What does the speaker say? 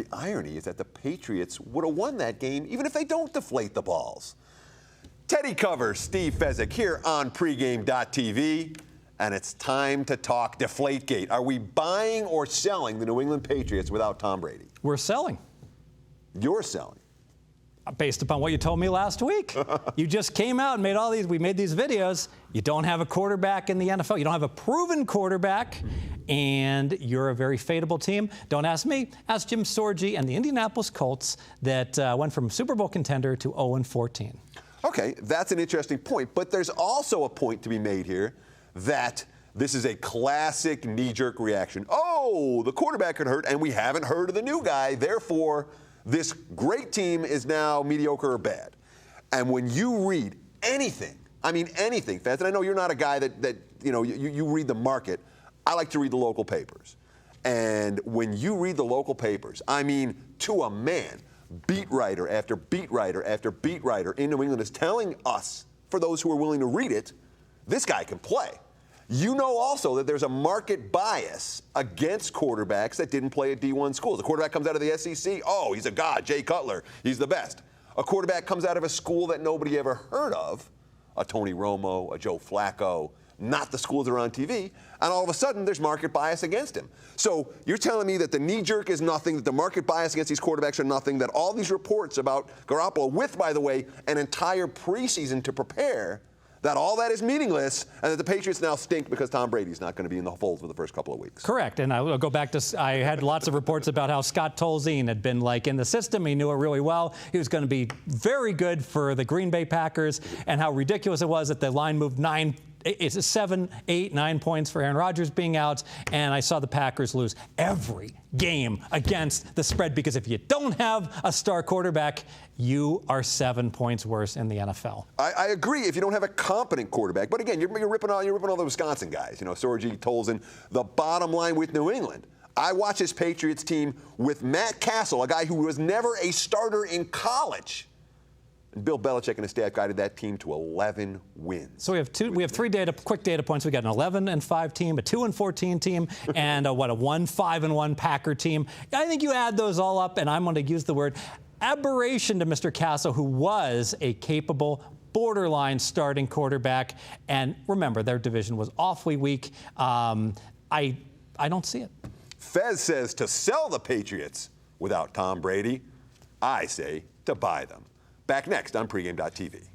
The irony is that the Patriots would have won that game even if they don't deflate the balls. Teddy covers Steve Fezzik here on pregame.tv, and it's time to talk Deflategate. Are we buying or selling the New England Patriots without Tom Brady? We're selling. You're selling. Based upon what you told me last week. You just came out and we made these videos. You don't have a quarterback in the NFL. You don't have a proven quarterback, and you're a very fadeable team. Don't ask me. Ask Jim Sorgi and the Indianapolis Colts that went from Super Bowl contender to 0-14. Okay, that's an interesting point. But there's also a point to be made here that this is a classic knee-jerk reaction. Oh, the quarterback got hurt, and we haven't heard of the new guy. Therefore, this great team is now mediocre or bad. And when you read anything, Fez, and I know you're not a guy that you read the market. I like to read the local papers. And when you read the local papers, to a man, beat writer after beat writer after beat writer in New England is telling us, for those who are willing to read it, this guy can play. You know also that there's a market bias against quarterbacks that didn't play at D1 schools. A quarterback comes out of the SEC, oh, he's a god, Jay Cutler, he's the best. A quarterback comes out of a school that nobody ever heard of, a Tony Romo, a Joe Flacco, not the schools that are on TV, and all of a sudden there's market bias against him. So you're telling me that the knee-jerk is nothing, that the market bias against these quarterbacks are nothing, that all these reports about Garoppolo, with, by the way, an entire preseason to prepare, that all that is meaningless, and that the Patriots now stink because Tom Brady's not going to be in the fold for the first couple of weeks. Correct. And I'll go back to, I had lots of reports about how Scott Tolzien had been in the system. He knew it really well. He was going to be very good for the Green Bay Packers, and how ridiculous it was that the line moved 7, 8, 9 points for Aaron Rodgers being out, and I saw the Packers lose every game against the spread, because if you don't have a star quarterback, you are 7 points worse in the NFL. I agree if you don't have a competent quarterback. But again, you're ripping all the Wisconsin guys, Sorgi, Tolzien. The bottom line with New England, I watch this Patriots team with Matt Castle, a guy who was never a starter in college. And Bill Belichick and his staff guided that team to 11 wins. So we have three quick data points. We got an 11-5 team, a 2-14 team, and a 1-5-1 Packer team. I think you add those all up, and I'm going to use the word aberration to Mr. Castle, who was a capable, borderline starting quarterback. And remember, their division was awfully weak. I don't see it. Fez says to sell the Patriots without Tom Brady. I say to buy them. Back next on pregame.tv.